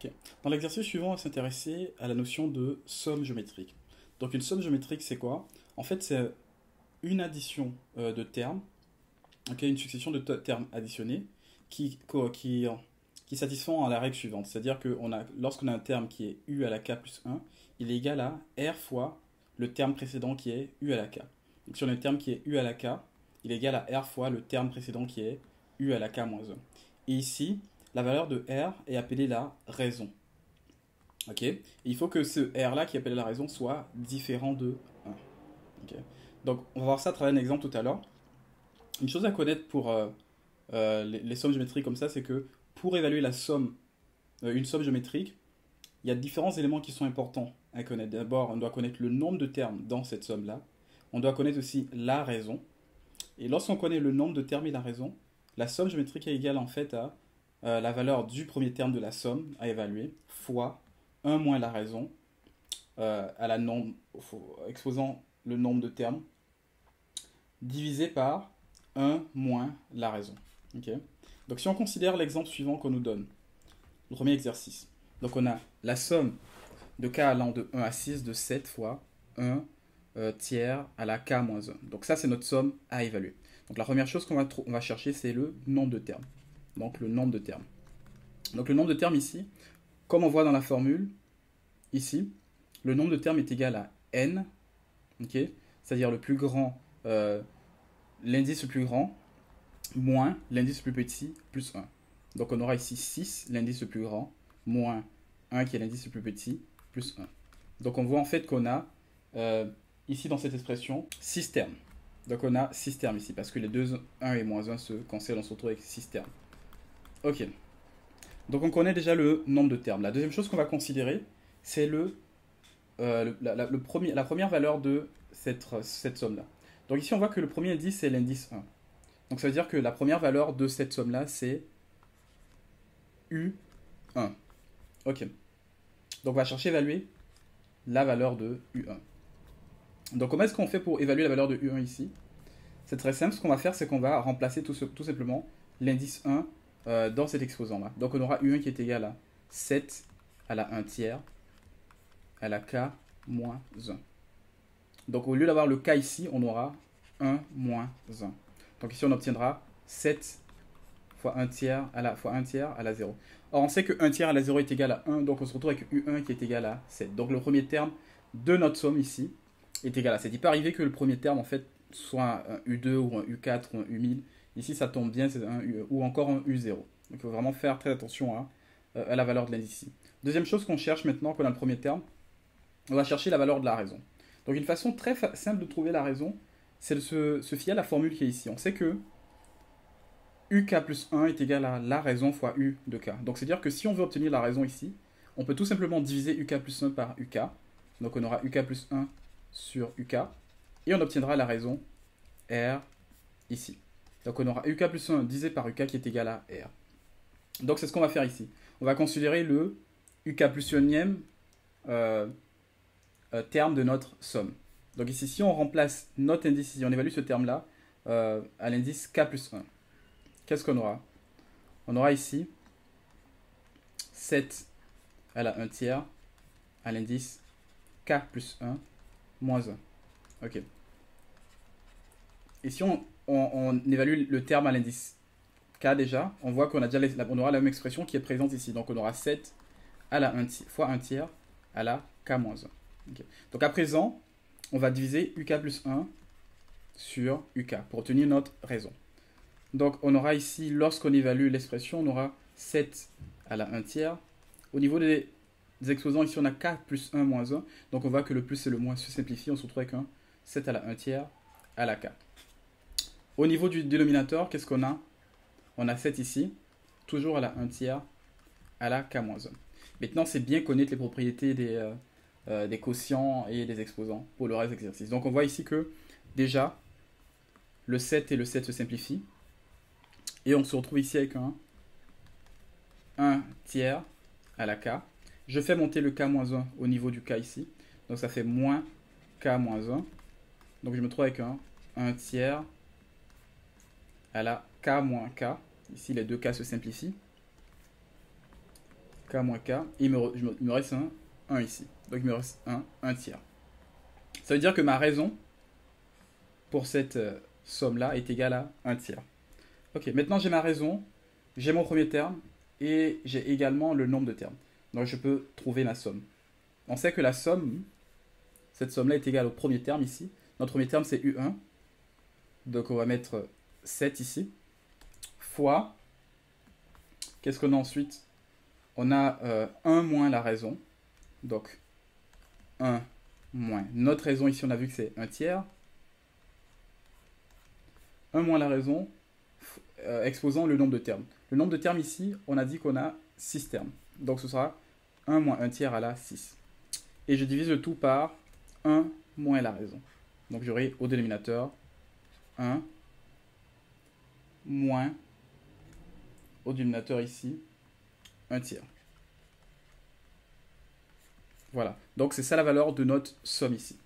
Ok. Dans l'exercice suivant, on va s'intéresser à la notion de somme géométrique. Donc une somme géométrique, c'est quoi? En fait, c'est une addition de termes, ok, une succession de termes additionnés qui, qui satisfont à la règle suivante. C'est-à-dire que lorsqu'on a un terme qui est u à la k plus 1, il est égal à r fois le terme précédent qui est u à la k. Donc si on a un terme qui est u à la k, il est égal à r fois le terme précédent qui est u à la k moins 1. Et ici, la valeur de r est appelée la raison. Ok. Et il faut que ce R là qui est appelé la raison soit différent de 1. Ok. Donc on va voir ça à travers un exemple tout à l'heure. Une chose à connaître pour les sommes géométriques comme ça, c'est que pour évaluer la somme, une somme géométrique, il y a différents éléments qui sont importants à connaître. D'abord, on doit connaître le nombre de termes dans cette somme-là. On doit connaître aussi la raison. Et lorsqu'on connaît le nombre de termes et la raison, la somme géométrique est égale en fait à la valeur du premier terme de la somme à évaluer fois 1 moins la raison à la nombre, exposant le nombre de termes divisé par 1 moins la raison. Okay. Donc si on considère l'exemple suivant qu'on nous donne, le premier exercice, donc on a la somme de k allant de 1 à 6 de 7 fois 1 tiers à la k moins 1. Donc ça c'est notre somme à évaluer. Donc la première chose qu'on va chercher c'est le nombre de termes. Donc le nombre de termes. Donc le nombre de termes ici, comme on voit dans la formule, ici, le nombre de termes est égal à n, okay, c'est-à-dire le plus grand, l'indice le plus grand, moins l'indice le plus petit, plus 1. Donc on aura ici 6, l'indice le plus grand, moins 1 qui est l'indice le plus petit, plus 1. Donc on voit en fait qu'on a, ici dans cette expression, 6 termes. Donc on a 6 termes ici, parce que les deux 1 et moins 1 se cancellent, on se retrouve avec 6 termes. Ok. Donc on connaît déjà le nombre de termes. La deuxième chose qu'on va considérer, c'est la première valeur de cette somme-là. Donc ici, on voit que le premier indice, c'est l'indice 1. Donc ça veut dire que la première valeur de cette somme-là, c'est U1. Ok. Donc on va chercher à évaluer la valeur de U1. Donc comment est-ce qu'on fait pour évaluer la valeur de U1 ici? C'est très simple. Ce qu'on va faire, c'est qu'on va remplacer tout simplement l'indice 1 dans cet exposant-là. Donc on aura U1 qui est égal à 7 à la 1 tiers à la k moins 1. Donc au lieu d'avoir le k ici, on aura 1 moins 1. Donc ici on obtiendra 7 fois 1 tiers à la, fois 1 tiers à la 0. Or on sait que 1 tiers à la 0 est égal à 1, donc on se retrouve avec U1 qui est égal à 7. Donc le premier terme de notre somme ici est égal à 7. Il peut arriver que le premier terme en fait soit un U2 ou un U4 ou un U1000. Ici ça tombe bien, c'est un U, ou encore un U0. Donc il faut vraiment faire très attention à la valeur de l'indice ici. Deuxième chose qu'on cherche maintenant qu'on a le premier terme, on va chercher la valeur de la raison. Donc une façon très simple de trouver la raison, c'est de se fier à la formule qui est ici. On sait que UK plus 1 est égal à la raison fois U de K. Donc c'est-à-dire que si on veut obtenir la raison ici, on peut tout simplement diviser UK plus 1 par UK. Donc on aura UK plus 1 sur UK. Et on obtiendra la raison R ici. Donc on aura UK plus 1 divisé par UK qui est égal à R. Donc c'est ce qu'on va faire ici. On va considérer le UK plus 1e terme de notre somme. Donc ici, si on remplace notre indice, si on évalue ce terme-là à l'indice k plus 1, qu'est-ce qu'on aura? On aura ici 7 à la 1 tiers à l'indice k plus 1 moins 1. Ok. Et si on évalue le terme à l'indice k déjà, on voit qu'on on aura la même expression qui est présente ici. Donc on aura 7 à la 1 fois 1 tiers à la k moins 1. Okay. Donc à présent, on va diviser UK plus 1 sur UK pour obtenir notre raison. Donc on aura ici, lorsqu'on évalue l'expression, on aura 7 à la 1 tiers. Au niveau des exposants, ici on a K plus 1 moins 1. Donc on voit que le plus et le moins se simplifient. On se retrouve avec un 7 à la 1 tiers à la K. Au niveau du dénominateur, qu'est-ce qu'on a? On a 7 ici, toujours à la 1 tiers à la K moins 1. Maintenant, c'est bien connaître les propriétés des quotients et des exposants pour le reste de l'exercice. Donc on voit ici que déjà le 7 et le 7 se simplifient et on se retrouve ici avec un 1 tiers à la k. Je fais monter le k-1 au niveau du k ici, donc ça fait moins k-1. Donc je me trouve avec un 1 tiers à la k moins k. Ici les deux k se simplifient. k moins k, et il me reste un 1 ici. Donc il me reste un tiers. Ça veut dire que ma raison pour cette somme-là est égale à 1 tiers. Ok, maintenant j'ai ma raison, j'ai mon premier terme, et j'ai également le nombre de termes. Donc je peux trouver ma somme. On sait que la somme, cette somme-là est égale au premier terme ici. Notre premier terme c'est U1. Donc on va mettre 7 ici. Fois, qu'est-ce qu'on a ensuite? On a 1 moins la raison. Donc 1 moins. Notre raison ici on a vu que c'est 1 tiers. 1 moins la raison, exposant le nombre de termes. Le nombre de termes ici, on a dit qu'on a 6 termes. Donc ce sera 1 moins 1 tiers à la 6. Et je divise le tout par 1 moins la raison. Donc j'aurai au dénominateur 1 moins au dénominateur ici 1 tiers. Voilà. Donc c'est ça la valeur de notre somme ici.